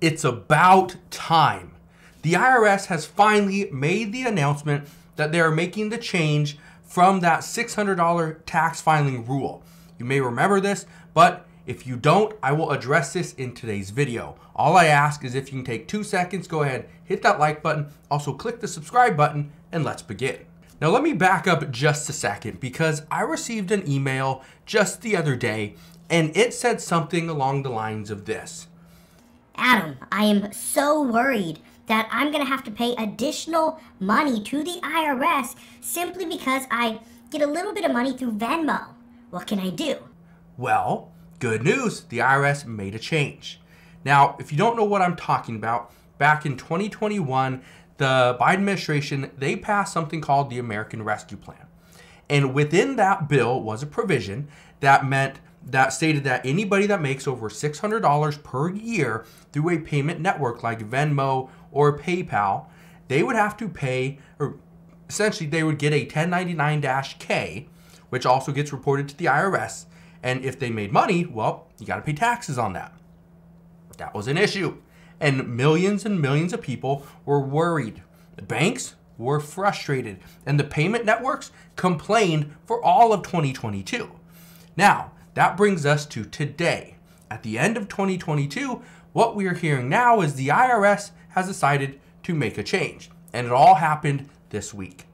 It's about time. The IRS has finally made the announcement that they are making the change from that $600 tax filing rule. You may remember this, but if you don't, I will address this in today's video. All I ask is if you can take 2 seconds, go ahead, hit that like button, also click the subscribe button, and let's begin. Now let me back up just a second because I received an email just the other day and it said something along the lines of this. Adam, I am so worried that I'm going to have to pay additional money to the IRS simply because I get a little bit of money through Venmo. What can I do? Well, good news, the IRS made a change. Now, if you don't know what I'm talking about, back in 2021, the Biden administration, they passed something called the American Rescue Plan. And within that bill was a provision that stated that anybody that makes over $600 per year through a payment network like Venmo or PayPal, they would have to pay, or essentially they would get a 1099-K, which also gets reported to the IRS. And if they made money, well, you got to pay taxes on that. That was an issue. And millions of people were worried. The banks were frustrated. And the payment networks complained for all of 2022. Now, that brings us to today. At the end of 2022, what we are hearing now is the IRS has decided to make a change. And it all happened this week.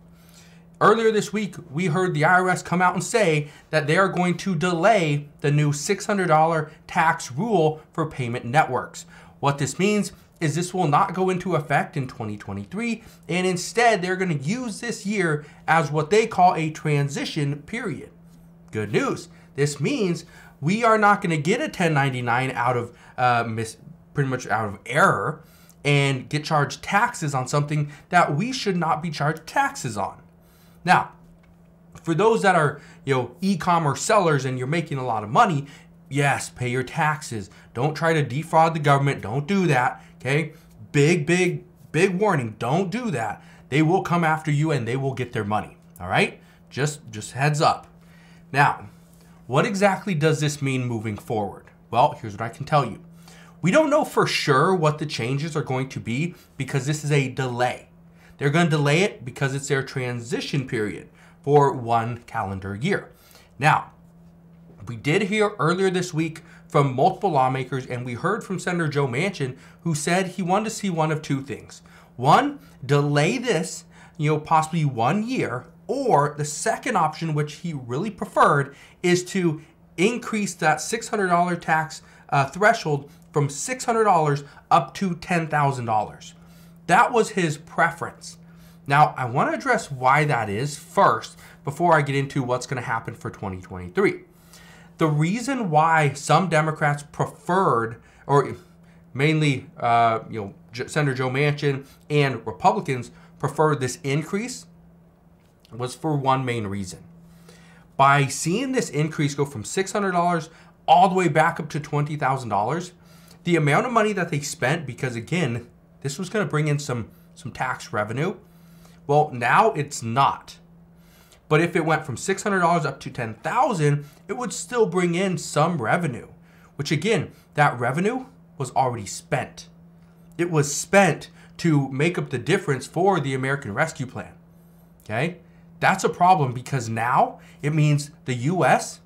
Earlier this week, we heard the IRS come out and say that they are going to delay the new $600 tax rule for payment networks. What this means is this will not go into effect in 2023, and instead they're going to use this year as what they call a transition period. Good news. This means we are not going to get a 1099 out of pretty much out of error and get charged taxes on something that we should not be charged taxes on. Now, for those that are, e-commerce sellers and you're making a lot of money, yes, pay your taxes. Don't try to defraud the government. Don't do that. Okay? Big warning. Don't do that. They will come after you and they will get their money. All right? Just heads up. Now, what exactly does this mean moving forward? Well, here's what I can tell you. We don't know for sure what the changes are going to be because this is a delay. They're going to delay it because it's their transition period for 1 calendar year. Now, we did hear earlier this week from multiple lawmakers, and we heard from Senator Joe Manchin, who said he wanted to see one of two things. One, delay this, possibly 1 year, or the second option, which he really preferred, is to increase that $600 tax threshold from $600 up to $10,000. That was his preference. Now, I want to address why that is first before I get into what's going to happen for 2023. The reason why some Democrats preferred, or mainly, Senator Joe Manchin and Republicans preferred this increase was for one main reason. By seeing this increase go from $600 all the way back up to $20,000, the amount of money that they spent, because again, this was going to bring in some tax revenue. Well, now it's not. But if it went from $600 up to $10,000, it would still bring in some revenue, which again, that revenue was already spent. It was spent to make up the difference for the American Rescue Plan. Okay? That's a problem because now it means the U.S.,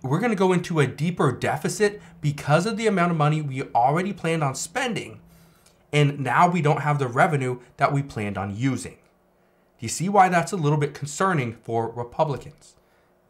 we're going to go into a deeper deficit because of the amount of money we already planned on spending. And now we don't have the revenue that we planned on using. Do you see why that's a little bit concerning for Republicans?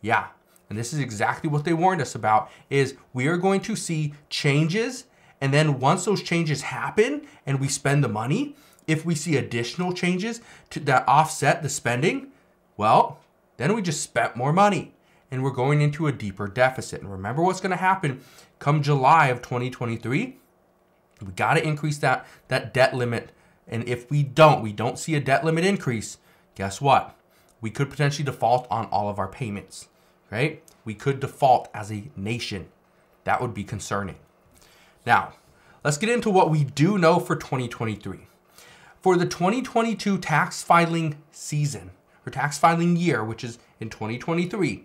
Yeah, and this is exactly what they warned us about, is we are going to see changes, and then once those changes happen and we spend the money, if we see additional changes that offset the spending, well, then we just spent more money and we're going into a deeper deficit. And remember what's going to happen come July of 2023. We got to increase that debt limit. And if we don't see a debt limit increase, guess what? We could potentially default on all of our payments, right? We could default as a nation. That would be concerning. Now, let's get into what we do know for 2023. For the 2022 tax filing season, or tax filing year, which is in 2023,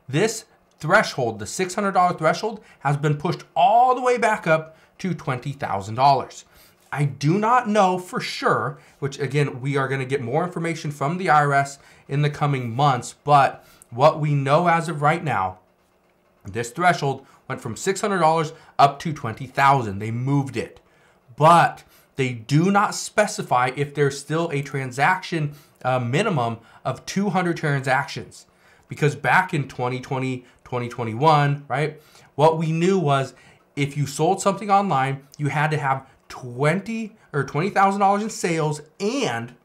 this threshold, the $600 threshold, has been pushed all the way back up to $20,000. I do not know for sure, which again, we are going to get more information from the IRS in the coming months, but what we know as of right now, this threshold went from $600 up to $20,000. They moved it, but they do not specify if there's still a transaction minimum of 200 transactions. Because back in 2020, 2021, right, what we knew was if you sold something online, you had to have $20,000 in sales and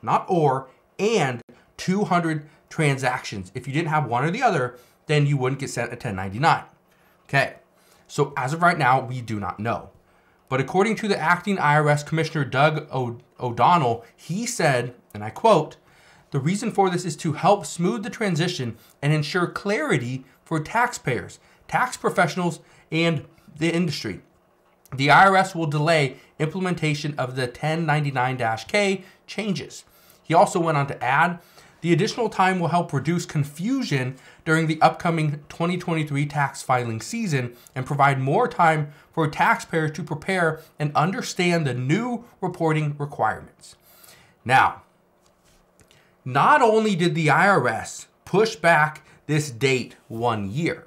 200 transactions. If you didn't have one or the other, then you wouldn't get sent a 1099. Okay, so as of right now, we do not know. But according to the acting IRS Commissioner Doug O'Donnell, he said, and I quote, "The reason for this is to help smooth the transition and ensure clarity for taxpayers, tax professionals, and the industry. The IRS will delay implementation of the 1099-K changes." He also went on to add, "The additional time will help reduce confusion during the upcoming 2023 tax filing season and provide more time for taxpayers to prepare and understand the new reporting requirements." Now, not only did the IRS push back this date 1 year,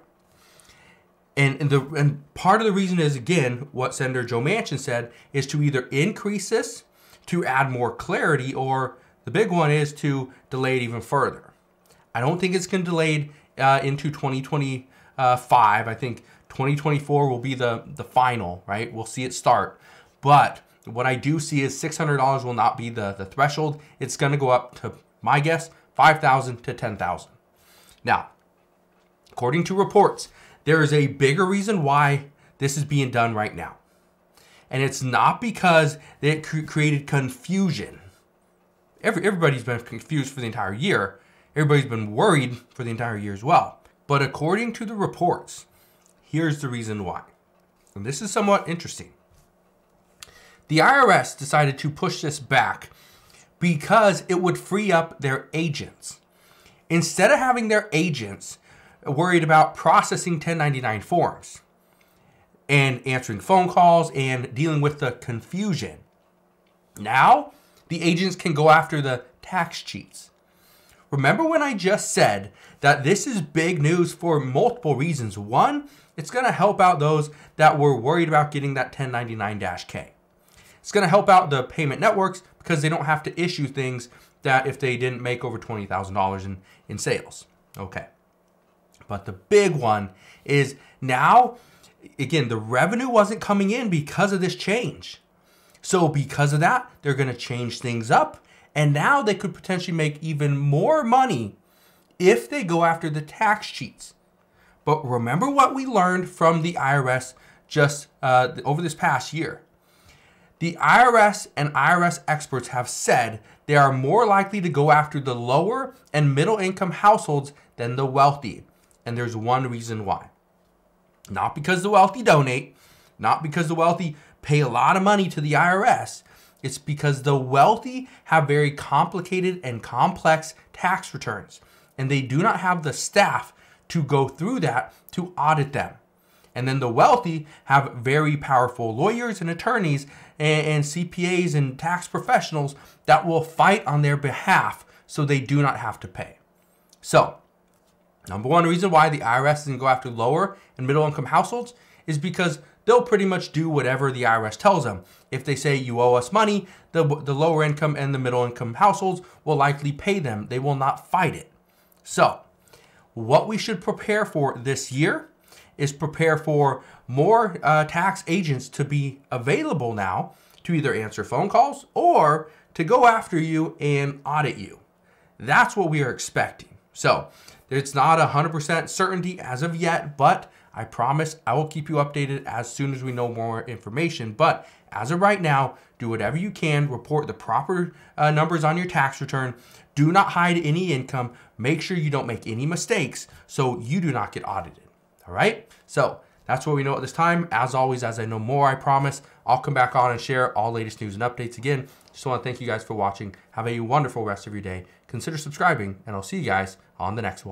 and part of the reason is, again, what Senator Joe Manchin said, is to either increase this, to add more clarity, or the big one is to delay it even further. I don't think it's going to delay into 2025. I think 2024 will be the final, right? We'll see it start. But what I do see is $600 will not be the threshold. It's going to go up to, my guess, $5,000 to $10,000. Now, according to reports, there is a bigger reason why this is being done right now. And it's not because it created confusion. Everybody's been confused for the entire year. Everybody's been worried for the entire year as well. But according to the reports, here's the reason why. And this is somewhat interesting. The IRS decided to push this back because it would free up their agents. Instead of having their agents worried about processing 1099 forms and answering phone calls and dealing with the confusion, now the agents can go after the tax cheats. Remember when I just said that this is big news for multiple reasons? One, it's going to help out those that were worried about getting that 1099-K. It's going to help out the payment networks because they don't have to issue things that if they didn't make over $20,000 in sales. Okay. But the big one is now, again, the revenue wasn't coming in because of this change. So because of that, they're going to change things up. And now they could potentially make even more money if they go after the tax cheats. But remember what we learned from the IRS just over this past year. The IRS and IRS experts have said they are more likely to go after the lower and middle income households than the wealthy. And there's one reason why. Not because the wealthy donate, not because the wealthy pay a lot of money to the IRS. It's because the wealthy have very complicated and complex tax returns, and they do not have the staff to go through that to audit them. And then the wealthy have very powerful lawyers and attorneys and CPAs and tax professionals that will fight on their behalf so they do not have to pay. So, number one reason why the IRS doesn't go after lower and middle income households is because they'll pretty much do whatever the IRS tells them. If they say you owe us money, the lower income and the middle income households will likely pay them. They will not fight it. So, what we should prepare for this year is prepare for more tax agents to be available now to either answer phone calls or to go after you and audit you. That's what we are expecting. So, it's not 100% certainty as of yet, but I promise I will keep you updated as soon as we know more information. But as of right now, do whatever you can, report the proper numbers on your tax return. Do not hide any income. Make sure you don't make any mistakes so you do not get audited. All right? So that's what we know at this time. As always, as I know more, I promise I'll come back on and share all latest news and updates. Again, just want to thank you guys for watching. Have a wonderful rest of your day. Consider subscribing, and I'll see you guys on the next one.